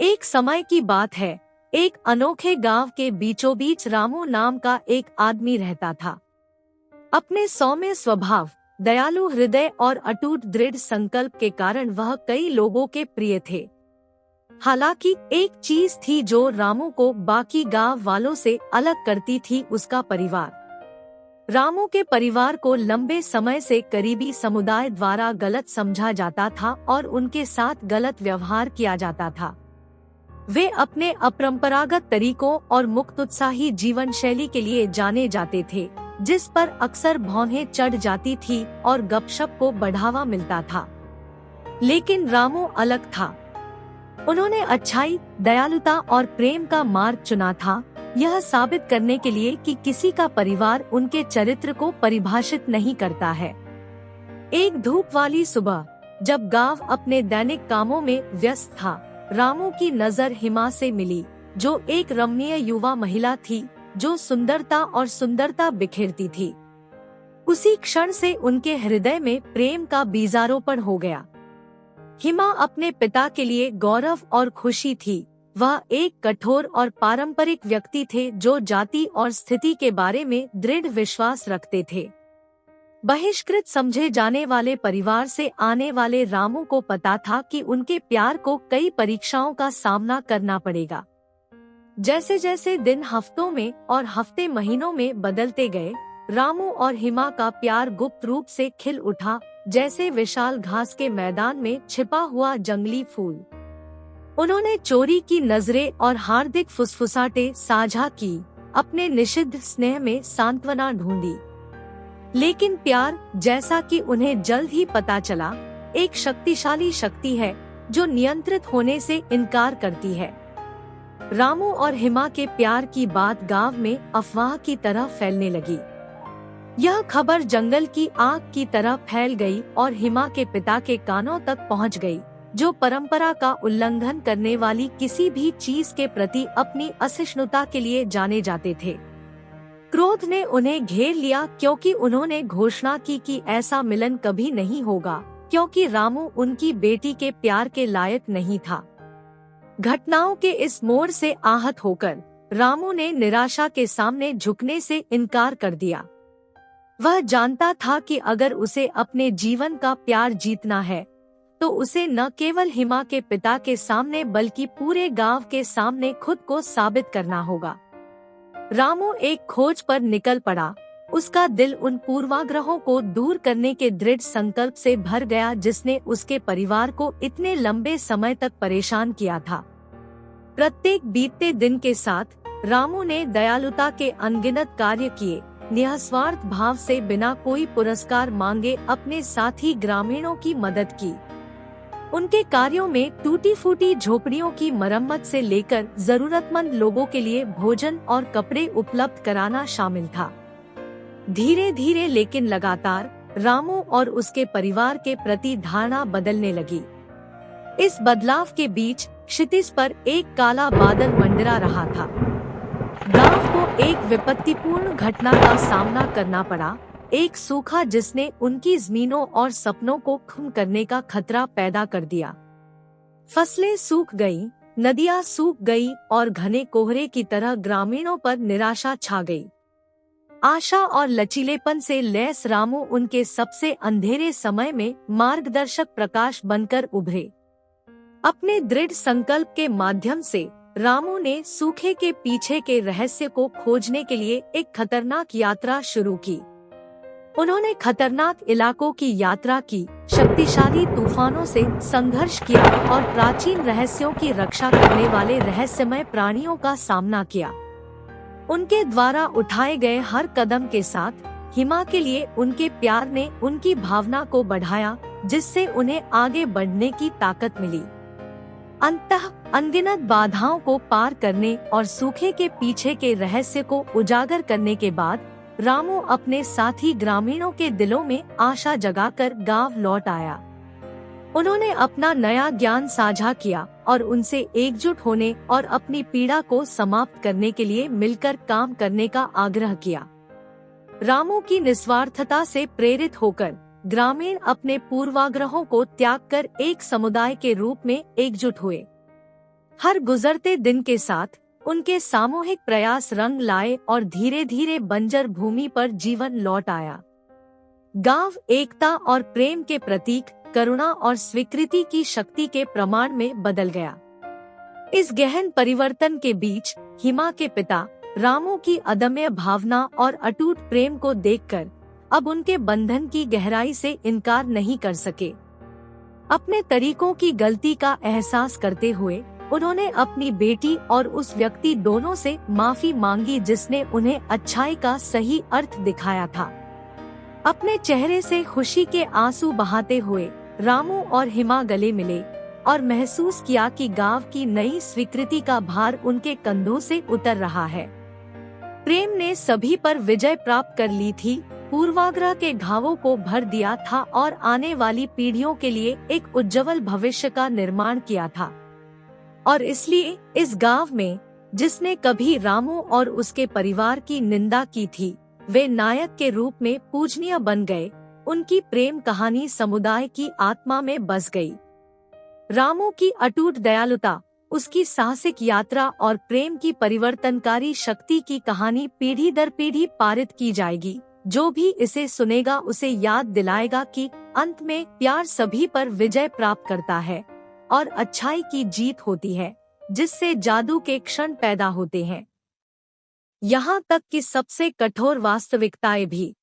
एक समय की बात है, एक अनोखे गांव के बीचों बीच रामू नाम का एक आदमी रहता था। अपने सौम्य स्वभाव, दयालु हृदय और अटूट दृढ़ संकल्प के कारण वह कई लोगों के प्रिय थे। हालांकि एक चीज थी जो रामू को बाकी गांव वालों से अलग करती थी, उसका परिवार। रामू के परिवार को लंबे समय से करीबी समुदाय द्वारा गलत समझा जाता था और उनके साथ गलत व्यवहार किया जाता था। वे अपने अपरंपरागत तरीकों और मुक्त उत्साही जीवन शैली के लिए जाने जाते थे, जिस पर अक्सर भौहें चढ़ जाती थी और गपशप को बढ़ावा मिलता था। लेकिन रामू अलग था। उन्होंने अच्छाई, दयालुता और प्रेम का मार्ग चुना था, यह साबित करने के लिए कि किसी का परिवार उनके चरित्र को परिभाषित नहीं करता है। एक धूप वाली सुबह, जब गांव अपने दैनिक कामों में व्यस्त था, रामू की नजर हिमा से मिली, जो एक रमणीय युवा महिला थी जो सुंदरता बिखेरती थी। उसी क्षण से उनके हृदय में प्रेम का बीजारोपण हो गया। हिमा अपने पिता के लिए गौरव और खुशी थी। वह एक कठोर और पारंपरिक व्यक्ति थे जो जाति और स्थिति के बारे में दृढ़ विश्वास रखते थे। बहिष्कृत समझे जाने वाले परिवार से आने वाले रामू को पता था कि उनके प्यार को कई परीक्षाओं का सामना करना पड़ेगा। जैसे जैसे दिन हफ्तों में और हफ्ते महीनों में बदलते गए, रामू और हिमा का प्यार गुप्त रूप से खिल उठा, जैसे विशाल घास के मैदान में छिपा हुआ जंगली फूल। उन्होंने चोरी की नजरें और हार्दिक फुसफुसाहटें साझा की, अपने निषिद्ध स्नेह में सांत्वना ढूंढी। लेकिन प्यार, जैसा कि उन्हें जल्द ही पता चला, एक शक्तिशाली शक्ति है जो नियंत्रित होने से इनकार करती है। रामू और हिमा के प्यार की बात गांव में अफवाह की तरह फैलने लगी। यह खबर जंगल की आग की तरह फैल गई और हिमा के पिता के कानों तक पहुंच गई, जो परंपरा का उल्लंघन करने वाली किसी भी चीज के प्रति अपनी असहिष्णुता के लिए जाने जाते थे। क्रोध ने उन्हें घेर लिया क्योंकि उन्होंने घोषणा की कि ऐसा मिलन कभी नहीं होगा, क्योंकि रामू उनकी बेटी के प्यार के लायक नहीं था। घटनाओं के इस मोड़ से आहत होकर रामू ने निराशा के सामने झुकने से इनकार कर दिया। वह जानता था कि अगर उसे अपने जीवन का प्यार जीतना है, तो उसे न केवल हिमा के पिता के सामने बल्कि पूरे गांव के सामने खुद को साबित करना होगा। रामू एक खोज पर निकल पड़ा। उसका दिल उन पूर्वाग्रहों को दूर करने के दृढ़ संकल्प से भर गया जिसने उसके परिवार को इतने लंबे समय तक परेशान किया था। प्रत्येक बीतते दिन के साथ रामू ने दयालुता के अनगिनत कार्य किए, निस्वार्थ भाव से बिना कोई पुरस्कार मांगे अपने साथी ग्रामीणों की मदद की। उनके कार्यों में टूटी फूटी झोपड़ियों की मरम्मत से लेकर जरूरतमंद लोगों के लिए भोजन और कपड़े उपलब्ध कराना शामिल था। धीरे धीरे लेकिन लगातार रामू और उसके परिवार के प्रति धारणा बदलने लगी। इस बदलाव के बीच क्षितिज पर एक काला बादल मंडरा रहा था। गांव को एक विपत्तिपूर्ण घटना का सामना करना पड़ा, एक सूखा जिसने उनकी जमीनों और सपनों को खत्म करने का खतरा पैदा कर दिया। फसलें सूख गईं, नदियां सूख गई और घने कोहरे की तरह ग्रामीणों पर निराशा छा गई। आशा और लचीलेपन से लैस रामू उनके सबसे अंधेरे समय में मार्गदर्शक प्रकाश बनकर उभरे। अपने दृढ़ संकल्प के माध्यम से रामू ने सूखे के पीछे के रहस्य को खोजने के लिए एक खतरनाक यात्रा शुरू की। उन्होंने खतरनाक इलाकों की यात्रा की, शक्तिशाली तूफानों से संघर्ष किया और प्राचीन रहस्यों की रक्षा करने वाले रहस्यमय प्राणियों का सामना किया। उनके द्वारा उठाए गए हर कदम के साथ हिमा के लिए उनके प्यार ने उनकी भावना को बढ़ाया, जिससे उन्हें आगे बढ़ने की ताकत मिली। अंततः अनगिनत बाधाओं को पार करने और सूखे के पीछे के रहस्य को उजागर करने के बाद रामू अपने साथी ग्रामीणों के दिलों में आशा जगाकर गांव लौट आया। उन्होंने अपना नया ज्ञान साझा किया और उनसे एकजुट होने और अपनी पीड़ा को समाप्त करने के लिए मिलकर काम करने का आग्रह किया। रामू की निस्वार्थता से प्रेरित होकर ग्रामीण अपने पूर्वाग्रहों को त्याग कर एक समुदाय के रूप में एकजुट हुए। हर गुजरते दिन के साथ उनके सामूहिक प्रयास रंग लाए और धीरे धीरे बंजर भूमि पर जीवन लौट आया। गांव एकता और प्रेम के प्रतीक, करुणा और स्वीकृति की शक्ति के प्रमाण में बदल गया। इस गहन परिवर्तन के बीच हिमा के पिता रामू की अदम्य भावना और अटूट प्रेम को देखकर अब उनके बंधन की गहराई से इनकार नहीं कर सके। अपने तरीकों की गलती का एहसास करते हुए उन्होंने अपनी बेटी और उस व्यक्ति दोनों से माफी मांगी जिसने उन्हें अच्छाई का सही अर्थ दिखाया था। अपने चेहरे से खुशी के आंसू बहाते हुए रामू और हिमा गले मिले और महसूस किया कि गांव की नई स्वीकृति का भार उनके कंधों से उतर रहा है। प्रेम ने सभी पर विजय प्राप्त कर ली थी, पूर्वाग्रह के घावों को भर दिया था और आने वाली पीढ़ियों के लिए एक उज्जवल भविष्य का निर्माण किया था। और इसलिए इस गांव में जिसने कभी रामू और उसके परिवार की निंदा की थी, वे नायक के रूप में पूजनीय बन गए। उनकी प्रेम कहानी समुदाय की आत्मा में बस गई। रामू की अटूट दयालुता, उसकी साहसिक यात्रा और प्रेम की परिवर्तनकारी शक्ति की कहानी पीढ़ी दर पीढ़ी पारित की जाएगी। जो भी इसे सुनेगा उसे याद दिलाएगा कि अंत में प्यार सभी पर विजय प्राप्त करता है और अच्छाई की जीत होती है, जिससे जादू के क्षण पैदा होते हैं। यहाँ तक कि सबसे कठोर वास्तविकताएं भी